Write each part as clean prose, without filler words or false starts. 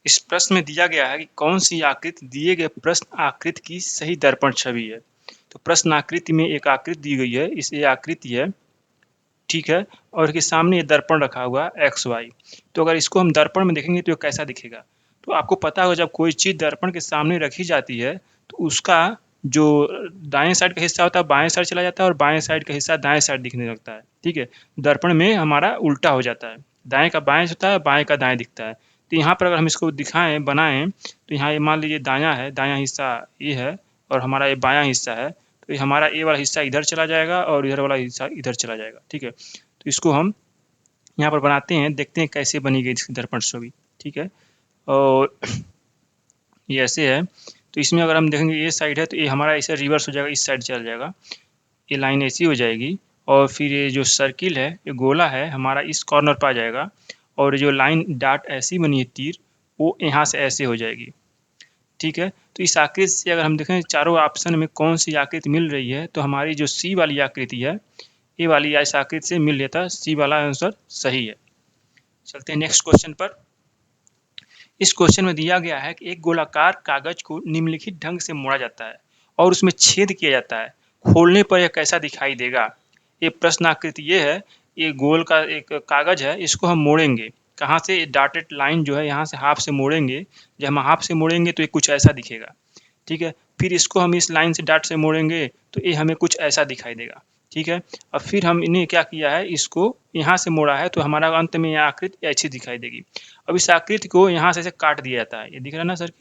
इस प्रश्न में दिया गया है कि कौन सी आकृति दिए गए प्रश्न आकृति की सही दर्पण छवि है। तो प्रश्न आकृति में एक आकृति दी गई है, इस ये आकृति है, ठीक है, और इसके सामने ये दर्पण रखा हुआ है एक्स वाई। तो अगर इसको हम दर्पण में देखेंगे तो ये कैसा दिखेगा। तो आपको पता होगा जब कोई चीज़ दर्पण के सामने रखी जाती है तो उसका जो दाएं साइड का हिस्सा होता है बाएं साइड चला जाता है और बाएं साइड का हिस्सा दाएं साइड दिखने लगता है। ठीक है, दर्पण में हमारा उल्टा हो जाता है, दाएं का बाएं होता है, बाएं का दाएं दिखता है। तो यहाँ पर अगर हम इसको दिखाएं बनाएं तो यहाँ ये मान लीजिए दायां है, दायां हिस्सा ये है और हमारा ये बायां हिस्सा है। तो ये हमारा ए वाला हिस्सा इधर चला जाएगा और इधर वाला हिस्सा इधर चला जाएगा। ठीक है, तो इसको हम यहाँ पर बनाते हैं, देखते हैं कैसे बनी गई इसकी दर्पण छवि। ठीक है, और ये ऐसे है। तो इसमें अगर हम देखेंगे ये साइड है तो ये हमारा ऐसे रिवर्स हो जाएगा, इस साइड चला जाएगा, ये लाइन ऐसी हो जाएगी और फिर ये जो सर्किल है, ये गोला है, हमारा इस कॉर्नर पर आ जाएगा और जो लाइन डॉट ऐसी बनी है तीर, वो यहाँ से ऐसे हो जाएगी। ठीक है, तो इस आकृति से अगर हम देखें चारों ऑप्शन में कौन सी आकृति मिल रही है तो हमारी जो सी वाली आकृति है, ये वाली इस आकृति से मिल लेता है, सी वाला आंसर सही है। चलते हैं नेक्स्ट क्वेश्चन पर। इस क्वेश्चन में दिया गया है कि एक गोलाकार कागज को निम्नलिखित ढंग से मोड़ा जाता है और उसमें छेद किया जाता है, खोलने पर यह कैसा दिखाई देगा। ये प्रश्न आकृति ये है, ये गोल का एक कागज है, इसको हम मोड़ेंगे, कहाँ से, डॉटेड लाइन जो है यहाँ से हाफ से मोड़ेंगे, जब हम हाफ से मोड़ेंगे तो ये कुछ ऐसा दिखेगा। ठीक है, फिर इसको हम इस लाइन से डॉट से मोड़ेंगे तो ये हमें कुछ ऐसा दिखाई देगा। ठीक है, और फिर हम इन्हें क्या किया है, इसको यहाँ से मोड़ा है तो हमारा अंत में यह आकृति ऐसी दिखाई देगी। अब इस आकृति को यहाँ से ऐसे काट दिया जाता है, ये दिख रहा है ना सर,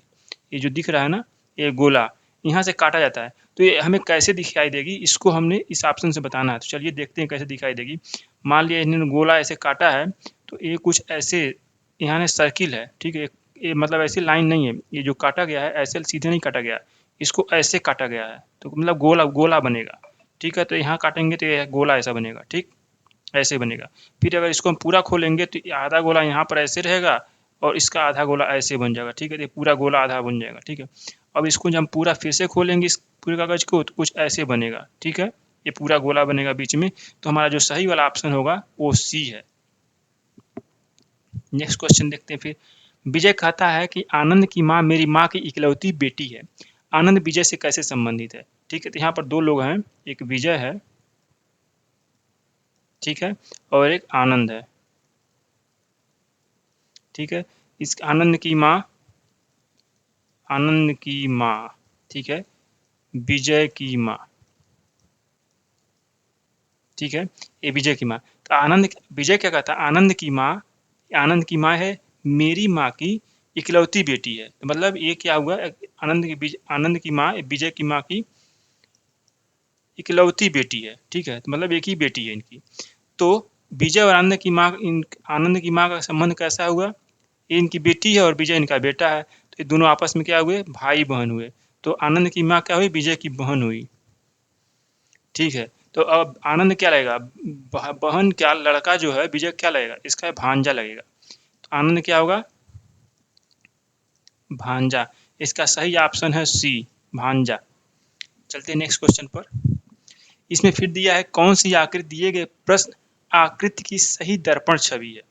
ये जो दिख रहा है ना ये गोला, यहाँ से काटा जाता है तो ये हमें कैसे दिखाई देगी, इसको हमने इस ऑप्शन से बताना है। तो चलिए देखते हैं कैसे दिखाई देगी। मान लिया इन्होंने गोला ऐसे काटा है तो ये कुछ ऐसे, यहाँ सर्किल है, ठीक है, ये मतलब ऐसी लाइन नहीं है, ये जो काटा गया है ऐसे सीधे नहीं काटा गया, इसको ऐसे काटा गया है तो मतलब गोला गोला बनेगा। ठीक है, तो यहाँ काटेंगे तो ये गोला ऐसा बनेगा, ठीक ऐसे बनेगा। फिर अगर इसको हम पूरा खोलेंगे तो आधा गोला यहाँ पर ऐसे रहेगा और इसका आधा गोला ऐसे बन जाएगा। ठीक है, तो ये पूरा गोला आधा बन जाएगा। ठीक है, अब इसको जब हम पूरा फिर से खोलेंगे इस पूरे कागज को तो कुछ ऐसे बनेगा। ठीक है, ये पूरा गोला बनेगा बीच में, तो हमारा जो सही वाला ऑप्शन होगा वो सी है। नेक्स्ट क्वेश्चन देखते हैं फिर। विजय कहता है कि आनंद की माँ मेरी माँ की इकलौती बेटी है, आनंद विजय से कैसे संबंधित है। ठीक है, तो यहाँ पर दो लोग हैं, एक विजय है, ठीक है, और एक आनंद है। ठीक है, इस आनंद की माँ, आनंद की माँ, ठीक है, विजय की माँ, ठीक है, ये विजय की माँ। तो आनंद, विजय क्या कहता है, आनंद की माँ है, मेरी माँ की इकलौती बेटी है। तो मतलब ये क्या हुआ, आनंद की माँ विजय की माँ की इकलौती बेटी है। ठीक है, तो मतलब एक ही बेटी है इनकी। तो विजय और आनंद की माँ, आनंद की माँ का संबंध कैसा हुआ, ये इनकी बेटी है और विजय इनका बेटा है, तो ये दोनों आपस में क्या हुए, भाई बहन हुए। तो आनंद की माँ क्या हुई, विजय की बहन हुई। ठीक है, तो अब आनंद क्या लगेगा, बहन, क्या लड़का जो है विजय क्या लगेगा, इसका भांजा लगेगा। तो आनंद क्या होगा, भांजा। इसका सही ऑप्शन है सी, भांजा। चलते हैं नेक्स्ट क्वेश्चन पर। इसमें फिर दिया है कौन सी आकृति दिए गए प्रश्न आकृति की सही दर्पण छवि है।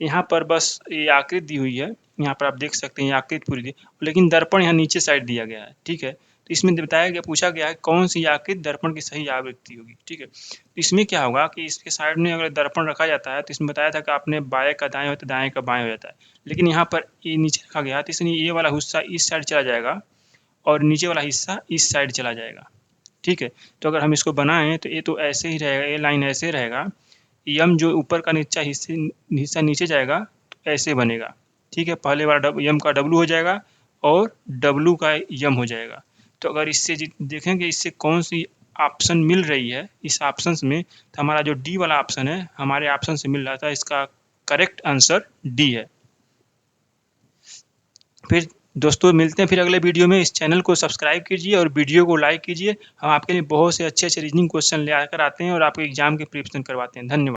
यहाँ पर बस ये आकृति दी हुई है, यहाँ पर आप देख सकते हैं ये आकृति पूरी दी, लेकिन दर्पण यहाँ नीचे साइड दिया गया है। ठीक है, तो इसमें बताया गया, पूछा गया है कौन सी आकृति दर्पण की सही आवृत्ति होगी। ठीक है, तो इसमें क्या होगा कि इसके साइड में अगर दर्पण रखा जाता है तो इसमें बताया था कि आपने बाएं का दाएं होता है, दाएं का बाएं हो जाता है, लेकिन यहाँ पर ये नीचे रखा गया तो इसलिए ये वाला हिस्सा इस साइड चला जाएगा और नीचे वाला हिस्सा इस साइड चला जाएगा। ठीक है, तो अगर हम इसको बनाएं तो ये तो ऐसे ही रहेगा, ये लाइन ऐसे रहेगा, यम जो ऊपर का हिस्सा नीचे जाएगा तो ऐसे बनेगा। ठीक है, पहले वाला यम का डब्लू हो जाएगा और डब्लू का यम हो जाएगा। तो अगर इससे देखेंगे इससे कौन सी ऑप्शन मिल रही है, इस ऑप्शन में, तो हमारा जो डी वाला ऑप्शन है हमारे ऑप्शन से मिल रहा था, इसका करेक्ट आंसर डी है। फिर दोस्तों मिलते हैं फिर अगले वीडियो में। इस चैनल को सब्सक्राइब कीजिए और वीडियो को लाइक कीजिए। हम आपके लिए बहुत से अच्छे रीजनिंग क्वेश्चन ले आकर आते हैं और आपके एग्जाम के प्रिपरेशन करवाते हैं। धन्यवाद।